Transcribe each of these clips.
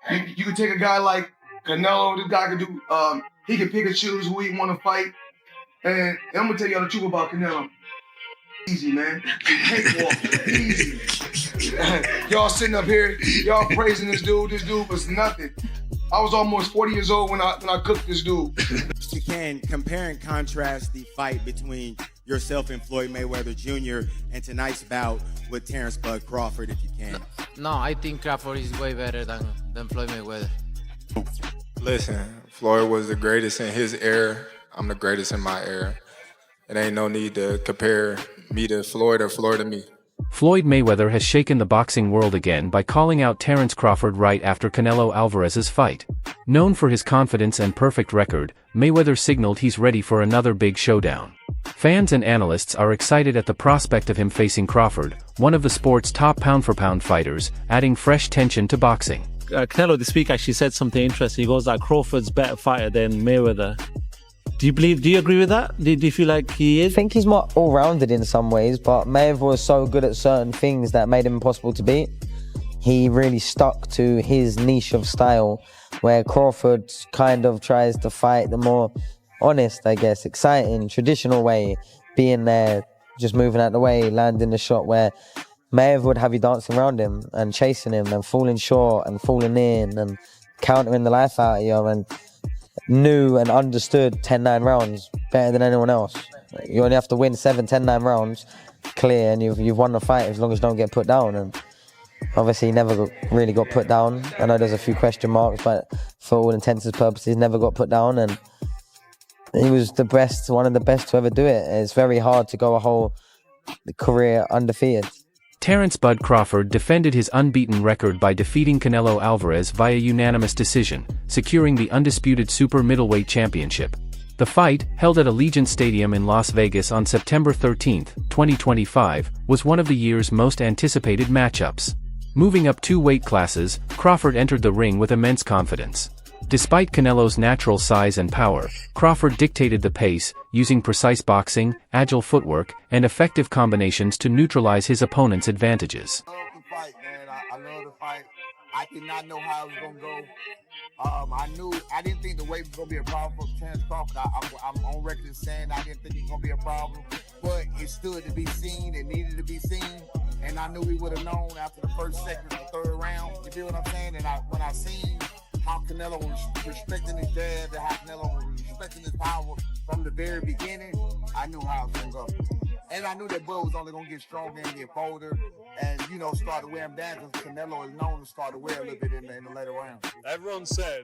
You can take a guy like Canelo. This guy can do. He can pick and choose who he want to fight. And I'm gonna tell y'all the truth about Canelo. Easy, man. Cakewalk. Easy. Y'all sitting up here, y'all praising this dude. This dude was nothing. I was almost 40 years old when I cooked this dude. You can compare and contrast the fight between yourself and Floyd Mayweather Jr. and tonight's bout with Terrence Bud Crawford, if you can. No, I think Crawford is way better than Floyd Mayweather. Listen, Floyd was the greatest in his era. I'm the greatest in my era. It ain't no need to compare me to Floyd or Floyd to me. Floyd Mayweather has shaken the boxing world again by calling out Terrence Crawford right after Canelo Alvarez's fight. Known for his confidence and perfect record, Mayweather signaled he's ready for another big showdown. Fans and analysts are excited at the prospect of him facing Crawford, one of the sport's top pound-for-pound fighters, adding fresh tension to boxing. Canelo this week actually said something interesting. He goes that Crawford's better fighter than Mayweather. Do you agree with that? Do you feel like he is? I think he's more all-rounded in some ways, but Mayweather was so good at certain things that made him impossible to beat. He really stuck to his niche of style, where Crawford kind of tries to fight the more honest, I guess, exciting, traditional way, being there, just moving out the way, landing the shot, where Mayweather would have you dancing around him and chasing him and falling short and falling in and countering the life out of you, and knew and understood 10-9 rounds better than anyone else. You only have to win 7, 10-9 rounds clear, and you've won the fight as long as you don't get put down. And obviously he never really got put down. I know there's a few question marks, but for all intents and purposes, never got put down, and he was the best, one of the best to ever do it. It's very hard to go a whole career undefeated. Terrence Bud Crawford defended his unbeaten record by defeating Canelo Alvarez via unanimous decision, securing the undisputed super middleweight championship. The fight, held at Allegiant Stadium in Las Vegas on September 13, 2025, was one of the year's most anticipated matchups. Moving up 2 weight classes, Crawford entered the ring with immense confidence. Despite Canelo's natural size and power, Crawford dictated the pace, using precise boxing, agile footwork, and effective combinations to neutralize his opponent's advantages. I love the fight, man. I love the fight. I did not know how it was going to go. I didn't think the weight was going to be a problem for Terrence Crawford. I'm on record as saying I didn't think it was going to be a problem. But it stood to be seen. It needed to be seen. And I knew we would have known after the first, second, and third round. You feel what I'm saying? And when I seen how Canelo was respecting his jab and how Canelo was respecting his power from the very beginning, I knew how it was going to go. And I knew that Bud was only going to get stronger and get bolder and, start to wear him down, because Canelo is known to start to wear a little bit in the later rounds. Everyone said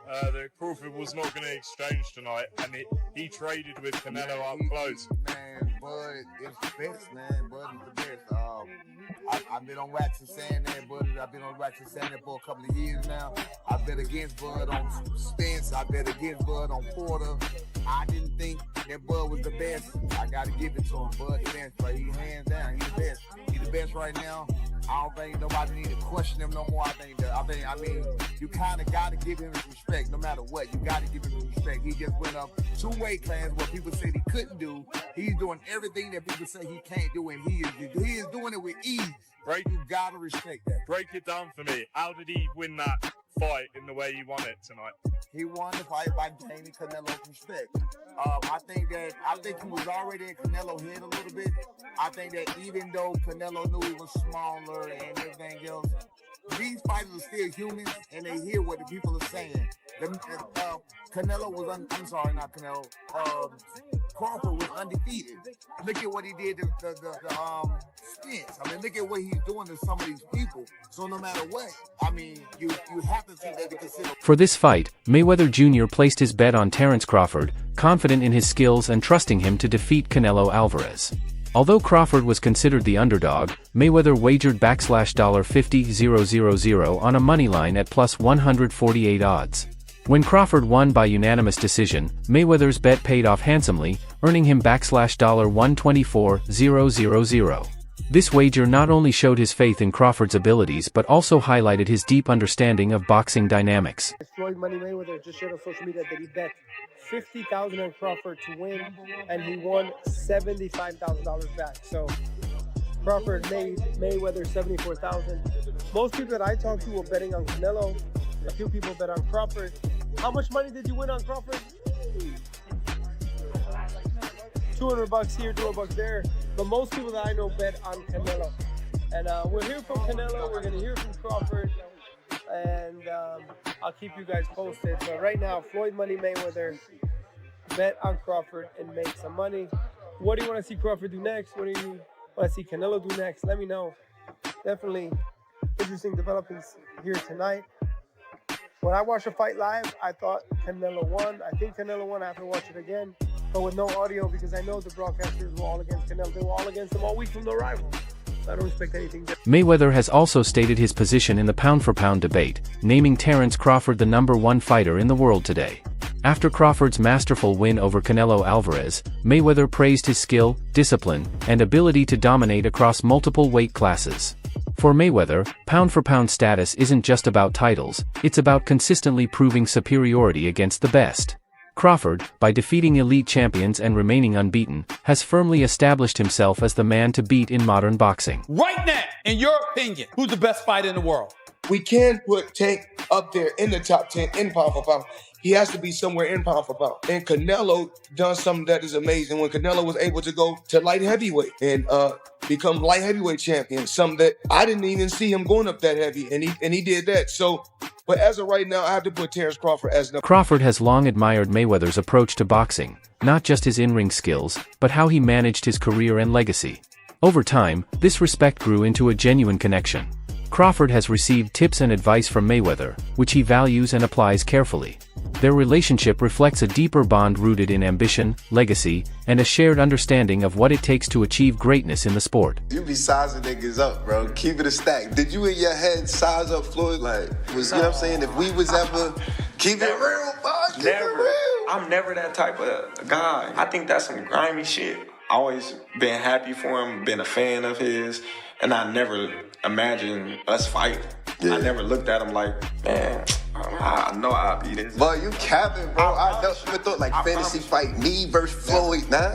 that Crawford was not going to exchange tonight, and he traded with Canelo up close. Man, Bud is the best, man. Bud is the best. I've been on wax and saying that, Bud. I've been on wax and saying that for a couple of years now. I bet against Bud on Spence. I bet against Bud on Porter. I didn't think that Bud was the best. I got to give it to him. Bud the best, but he's hands down. He's the best. He's the best right now. I don't think nobody need to question him no more. I mean, you kind of got to give him his respect no matter what. You got to give him his respect. He just went up 2 weight classes what people said he couldn't do. He's doing everything that people say he can't do, and he is doing it with ease. You got to respect that. Break it down for me. How did he win that fight in the way he won it tonight? He won the fight by gaining Canelo's respect. I think he was already in Canelo's head a little bit. I think that even though Canelo knew he was smaller and everything else, these fighters are still humans, and they hear what the people are saying. Canelo was, I'm sorry, not Canelo. Crawford was undefeated. Look at what he did to Spence. I mean, look at what he's doing to some of these people. So no matter what, I mean, you have to take that into consideration. For this fight, Mayweather Jr. placed his bet on Terrence Crawford, confident in his skills and trusting him to defeat Canelo Alvarez. Although Crawford was considered the underdog, Mayweather wagered $50,000 on a money line at plus 148 odds. When Crawford won by unanimous decision, Mayweather's bet paid off handsomely, earning him $124,000. This wager not only showed his faith in Crawford's abilities but also highlighted his deep understanding of boxing dynamics. Floyd Money Mayweather just showed on social media that he bet $50,000 on Crawford to win, and he won $75,000 back. So Crawford made Mayweather $74,000. Most people that I talk to were betting on Canelo. A few people bet on Crawford. How much money did you win on Crawford? $200 here, $200 there. But most people that I know bet on Canelo. And we'll hear from Canelo. We're gonna hear from Crawford. And I'll keep you guys posted. But right now, Floyd Money Mayweather, bet on Crawford and make some money. What do you want to see Crawford do next? What do you want to see Canelo do next? Let me know. Definitely interesting developments here tonight. When I watched the fight live, I thought Canelo won. I think Canelo won. I have to watch it again, but with no audio because I know the broadcasters were all against Canelo. They were all against him all week from no rival. I don't expect anything different. Mayweather has also stated his position in the pound-for-pound debate, naming Terence Crawford the #1 fighter in the world today. After Crawford's masterful win over Canelo Alvarez, Mayweather praised his skill, discipline, and ability to dominate across multiple weight classes. For Mayweather, pound-for-pound status isn't just about titles, it's about consistently proving superiority against the best. Crawford, by defeating elite champions and remaining unbeaten, has firmly established himself as the man to beat in modern boxing. Right now, in your opinion, who's the best fighter in the world? We can put Tank up there in the top 10 in pound for pound. He has to be somewhere in pound for pound. And Canelo done something that is amazing when Canelo was able to go to light heavyweight and become light heavyweight champion. Something that I didn't even see him going up that heavy, and he did that. So, but as of right now, I have to put Terence Crawford as number. Crawford has long admired Mayweather's approach to boxing, not just his in-ring skills, but how he managed his career and legacy. Over time, this respect grew into a genuine connection. Crawford has received tips and advice from Mayweather, which he values and applies carefully. Their relationship reflects a deeper bond rooted in ambition, legacy, and a shared understanding of what it takes to achieve greatness in the sport. You be sizing niggas up, bro. Keep it a stack. Did you in your head size up Floyd? Like, you know what I'm saying? If we was ever, keep it real, bro. Keep it real. I'm never that type of guy. I think that's some grimy shit. Always been happy for him, been a fan of his, and I never imagined us fighting. Yeah. I never looked at him like, man, I know I'll be this. But you capping, bro. I never thought like fantasy fight me versus Floyd, nah.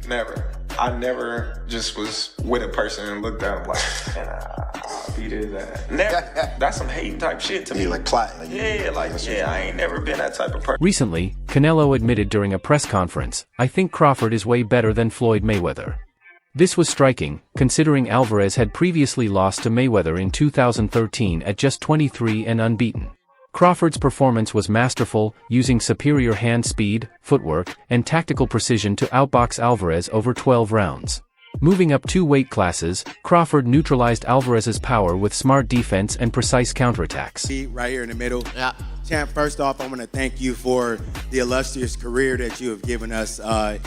Never. I never just was with a person and looked at him like, man, I'll beat his ass. Never. That's some hating type shit to me. Like plotting. I ain't never been that type of person. Recently, Canelo admitted during a press conference, "I think Crawford is way better than Floyd Mayweather." This was striking, considering Alvarez had previously lost to Mayweather in 2013 at just 23 and unbeaten. Crawford's performance was masterful, using superior hand speed, footwork, and tactical precision to outbox Alvarez over 12 rounds. Moving up 2 weight classes, Crawford neutralized Alvarez's power with smart defense and precise counterattacks. Right here in the middle. Yeah. Champ, first off, I want to thank you for the illustrious career that you have given us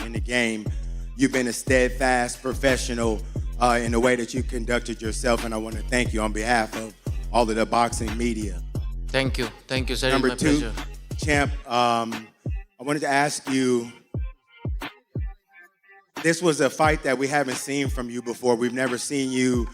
in the game. You've been a steadfast professional in the way that you conducted yourself, and I want to thank you on behalf of all of the boxing media. Thank you, sir. Number my 2, pleasure. Champ, I wanted to ask you, this was a fight that we haven't seen from you before. We've never seen you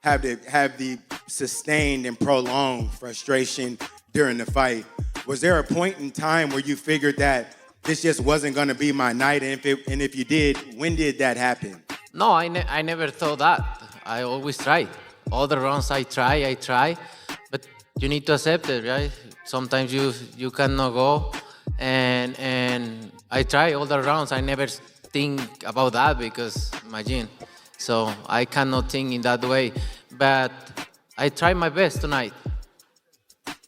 have the sustained and prolonged frustration during the fight. Was there a point in time where you figured that this just wasn't going to be my night, and if you did, when did that happen? No, I never thought that. I always try. All the rounds I try, but you need to accept it, right? Sometimes you cannot go, and I try all the rounds. I never think about that because, imagine, so I cannot think in that way, but I try my best tonight.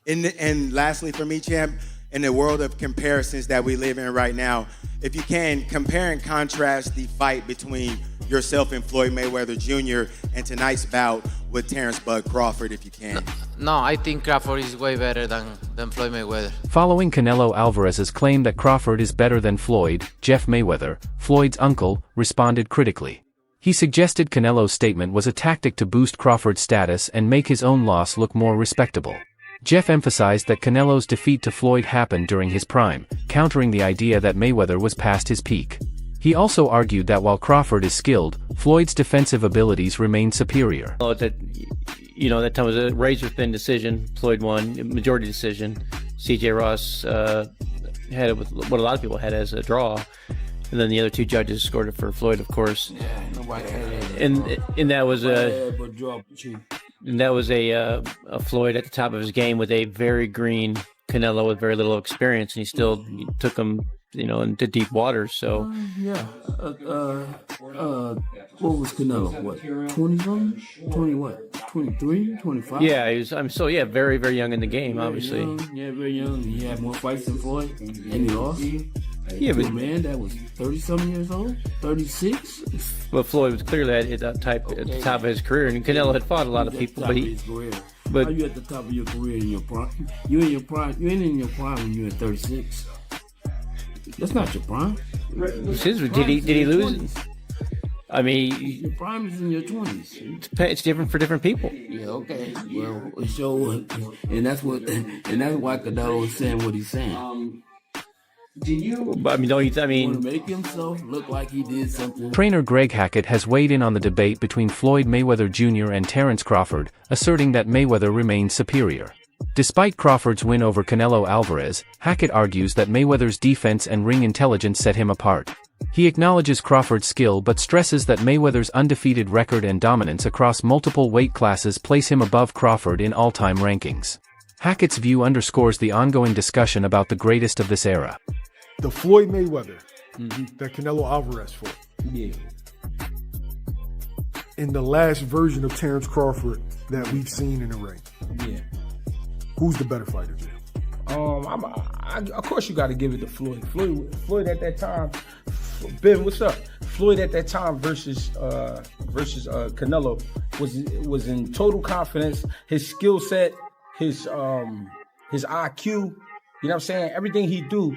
And lastly for me, Champ, in the world of comparisons that we live in right now, if you can, compare and contrast the fight between yourself and Floyd Mayweather Jr. and tonight's bout with Terence "Bud" Crawford, if you can. No, I think Crawford is way better than Floyd Mayweather. Following Canelo Alvarez's claim that Crawford is better than Floyd, Jeff Mayweather, Floyd's uncle, responded critically. He suggested Canelo's statement was a tactic to boost Crawford's status and make his own loss look more respectable. Jeff emphasized that Canelo's defeat to Floyd happened during his prime, countering the idea that Mayweather was past his peak. He also argued that while Crawford is skilled, Floyd's defensive abilities remain superior. That time was a razor-thin decision. Floyd won, majority decision. C.J. Ross had it with what a lot of people had as a draw. And then the other 2 judges scored it for Floyd, of course. Yeah, nobody had it. And that was And that was a Floyd at the top of his game with a very green Canelo with very little experience, and he still took him, into deep waters. So what was Canelo? What, 20-something? 20 what? 23, 25? Yeah, very, very young in the game, obviously. Very young. He had more fights than Floyd, and he lost. Yeah, but man, that was 30-something years old, 36. But Floyd was clearly at the top of his career, and Canelo had fought a lot of people. But how you at the top of your career in your prime? You in your prime? You ain't in your prime when you're at 36. That's not your prime. Did he lose? 20s. I mean, your prime is in your 20s. It's different for different people. Yeah, okay. Well, and that's why Canelo is saying what he's saying. Want to make himself look like he did something. Trainer Greg Hackett has weighed in on the debate between Floyd Mayweather Jr. and Terence Crawford, asserting that Mayweather remains superior. Despite Crawford's win over Canelo Alvarez, Hackett argues that Mayweather's defense and ring intelligence set him apart. He acknowledges Crawford's skill but stresses that Mayweather's undefeated record and dominance across multiple weight classes place him above Crawford in all-time rankings. Hackett's view underscores the ongoing discussion about the greatest of this era. The Floyd Mayweather that Canelo Alvarez fought. Yeah. In the last version of Terence Crawford that we've seen in the ring. Yeah. Who's the better fighter, Jim? Of course you got to give it to Floyd. Floyd at that time. Ben, what's up? Floyd at that time versus Canelo was in total confidence. His skill set, his IQ. You know what I'm saying? Everything he do.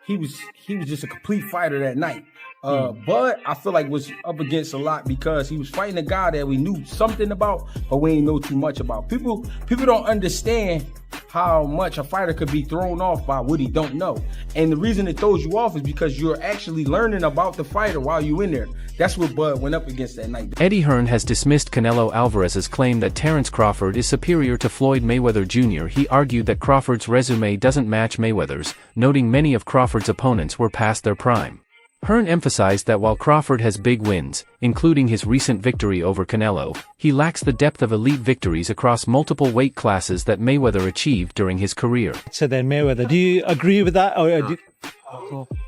He was just a complete fighter that night. But I feel like was up against a lot because he was fighting a guy that we knew something about, but we ain't know too much about. People don't understand how much a fighter could be thrown off by what he don't know. And the reason it throws you off is because you're actually learning about the fighter while you're in there. That's what Bud went up against that night. Eddie Hearn has dismissed Canelo Alvarez's claim that Terence Crawford is superior to Floyd Mayweather Jr. He argued that Crawford's resume doesn't match Mayweather's, noting many of Crawford's opponents were past their prime. Hearn emphasized that while Crawford has big wins, including his recent victory over Canelo, he lacks the depth of elite victories across multiple weight classes that Mayweather achieved during his career. So then Mayweather, do you agree with that?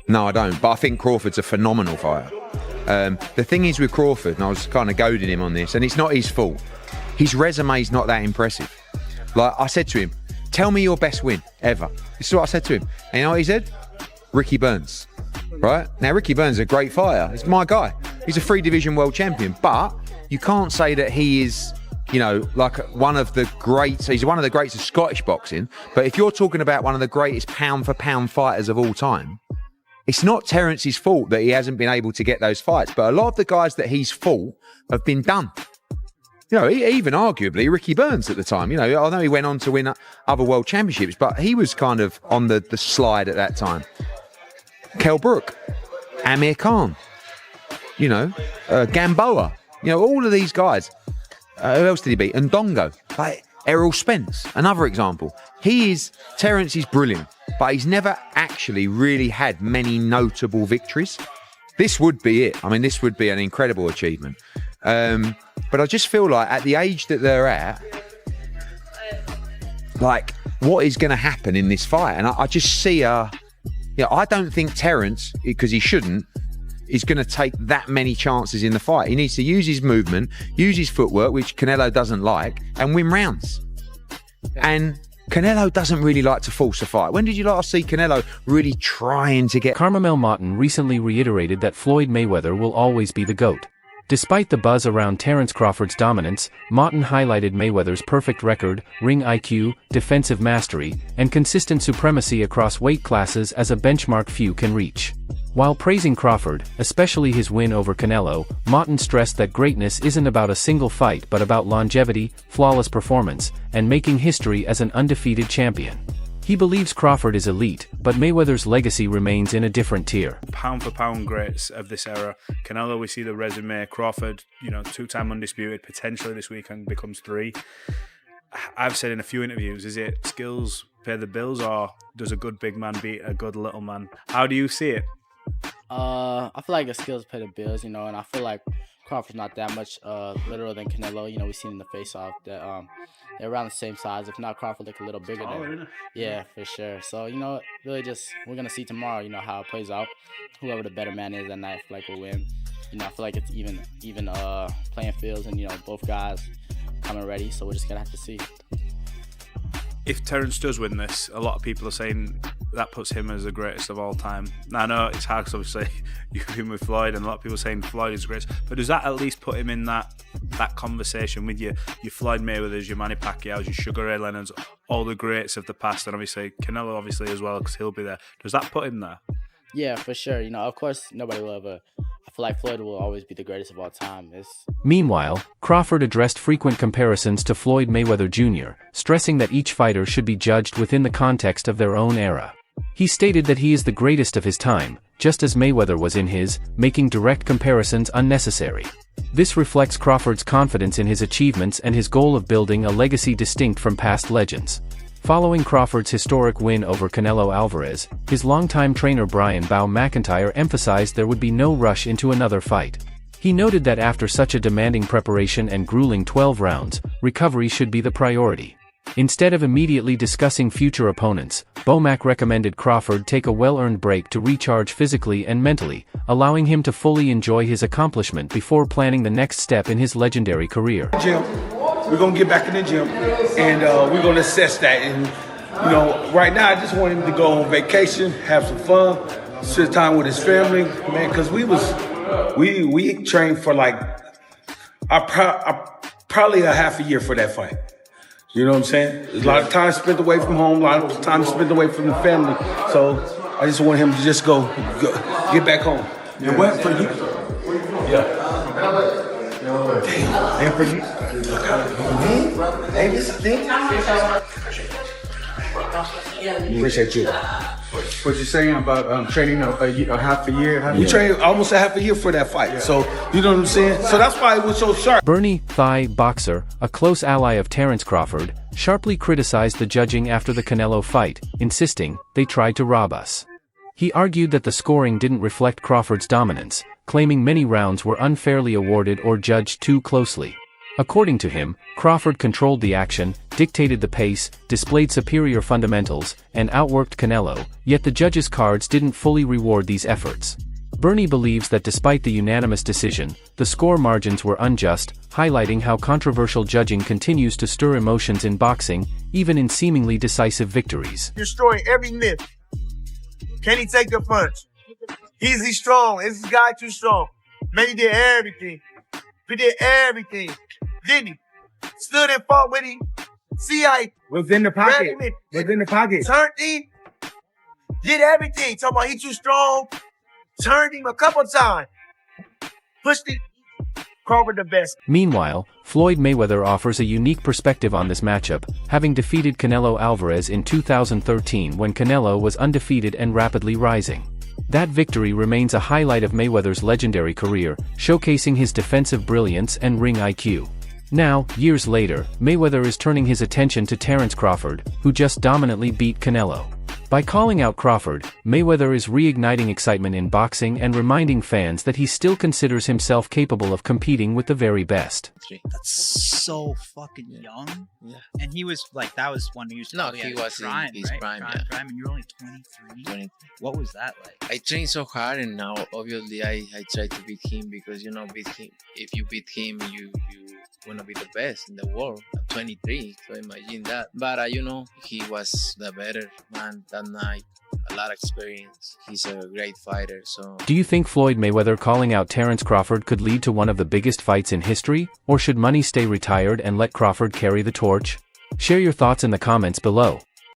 No, I don't, but I think Crawford's a phenomenal fighter. The thing is with Crawford, and I was kind of goading him on this, and it's not his fault, his resume's not that impressive. Like I said to him, tell me your best win ever. This is what I said to him. And you know what he said? Ricky Burns. Right? Now, Ricky Burns is a great fighter. He's my guy. He's a 3-division world champion. But you can't say that he is, like one of the greats. He's one of the greats of Scottish boxing. But if you're talking about one of the greatest pound-for-pound fighters of all time, it's not Terence's fault that he hasn't been able to get those fights. But a lot of the guys that he's fought have been done. Even arguably Ricky Burns at the time. I know he went on to win other world championships, but he was kind of on the slide at that time. Kell Brook, Amir Khan, Gamboa, all of these guys. Who else did he beat? Ndongo, like Errol Spence, another example. Terence is brilliant, but he's never actually really had many notable victories. This would be it. I mean, this would be an incredible achievement. But I just feel like at the age that they're at, like, what is going to happen in this fight? And I just see I don't think Terence, because he shouldn't, is going to take that many chances in the fight. He needs to use his movement, use his footwork, which Canelo doesn't like, and win rounds. And Canelo doesn't really like to force a fight. When did you last see Canelo really trying to get... Carmel Martin recently reiterated that Floyd Mayweather will always be the GOAT. Despite the buzz around Terence Crawford's dominance, Martin highlighted Mayweather's perfect record, ring IQ, defensive mastery, and consistent supremacy across weight classes as a benchmark few can reach. While praising Crawford, especially his win over Canelo, Martin stressed that greatness isn't about a single fight but about longevity, flawless performance, and making history as an undefeated champion. He believes Crawford is elite, but Mayweather's legacy remains in a different tier. Pound for pound greats of this era. Canelo, we see the resume. Crawford, 2-time undisputed, potentially this weekend becomes 3. I've said in a few interviews, is it skills pay the bills, or does a good big man beat a good little man? How do you see it? I feel like the skills pay the bills, and I feel like Crawford's not that much littler than Canelo. You know, we've seen in the face-off that they're around the same size. If not, Crawford look a little bigger than. Yeah, for sure. So, you know, really just we're going to see tomorrow, you know, how it plays out. Whoever the better man is that night, I feel like will win. You know, I feel like it's even playing fields and, you know, both guys coming ready. So we're just going to have to see. If Terence does win this, a lot of people are saying that puts him as the greatest of all time. Now, I know it's hard because obviously you've been with Floyd, and a lot of people are saying Floyd is the greatest. But does that at least put him in that conversation with your Floyd Mayweathers, your Manny Pacquiao's, your Sugar Ray Leonards, all the greats of the past, and obviously Canelo obviously as well because he'll be there. Does that put him there? Yeah, for sure. You know, of course, nobody will ever. I feel like Floyd will always be the greatest of all time. Meanwhile, Crawford addressed frequent comparisons to Floyd Mayweather Jr., stressing that each fighter should be judged within the context of their own era. He stated that he is the greatest of his time, just as Mayweather was in his, making direct comparisons unnecessary. This reflects Crawford's confidence in his achievements and his goal of building a legacy distinct from past legends. Following Crawford's historic win over Canelo Alvarez, his longtime trainer Brian "Bow" McIntyre emphasized there would be no rush into another fight. He noted that after such a demanding preparation and grueling 12 rounds, recovery should be the priority. Instead of immediately discussing future opponents, Bomac recommended Crawford take a well-earned break to recharge physically and mentally, allowing him to fully enjoy his accomplishment before planning the next step in his legendary career. Gym. We're going to get back in the gym, and we're going to assess that. And, you know, right now I just want him to go on vacation, have some fun, spend time with his family, man, because we trained for like probably a half a year for that fight. You know what I'm saying? There's a lot of time spent away from home, a lot of time spent away from the family. So I just want him to just go get back home. And what for you? Yeah. Damn. And for you? Hey, this thing. Appreciate you. What you saying about training a half a year? We trained almost a half a year for that fight. Yeah. So, you know what I'm saying? So that's why it was so sharp. Bernie Thigh Boxer, a close ally of Terence Crawford, sharply criticized the judging after the Canelo fight, insisting, "They tried to rob us." He argued that the scoring didn't reflect Crawford's dominance, claiming many rounds were unfairly awarded or judged too closely. According to him, Crawford controlled the action, dictated the pace, displayed superior fundamentals, and outworked Canelo, yet the judges' cards didn't fully reward these efforts. Bernie believes that despite the unanimous decision, the score margins were unjust, highlighting how controversial judging continues to stir emotions in boxing, even in seemingly decisive victories. Destroying every myth. Can he take the punch? Is he strong? Is this guy too strong? Man, he did everything. He did everything. Didn't he? Stood and fought with him. See how he was in the pocket. Was in the pocket. Turned him. Did everything. Talking about he too strong. Turned him a couple times. Pushed it. Crawford the best. Meanwhile, Floyd Mayweather offers a unique perspective on this matchup, having defeated Canelo Alvarez in 2013 when Canelo was undefeated and rapidly rising. That victory remains a highlight of Mayweather's legendary career, showcasing his defensive brilliance and ring IQ. Now, years later, Mayweather is turning his attention to Terence Crawford, who just dominantly beat Canelo. By calling out Crawford, Mayweather is reigniting excitement in boxing and reminding fans that he still considers himself capable of competing with the very best. That's so fucking young. Yeah. And he was like, that was when he used to No, he was prime, in his right? prime, yeah. Prime, and you're only 23. What was that like? I trained so hard, and now obviously I try to beat him because, you know, beat him. If you beat him, you want to be the best in the world. I'm 23, so imagine that. But you know, he was the better man that night. A lot of experience. He's a great fighter. So, do you think Floyd Mayweather calling out Terence Crawford could lead to one of the biggest fights in history, or should Money stay retired and let Crawford carry the torch? Share your thoughts in the comments below.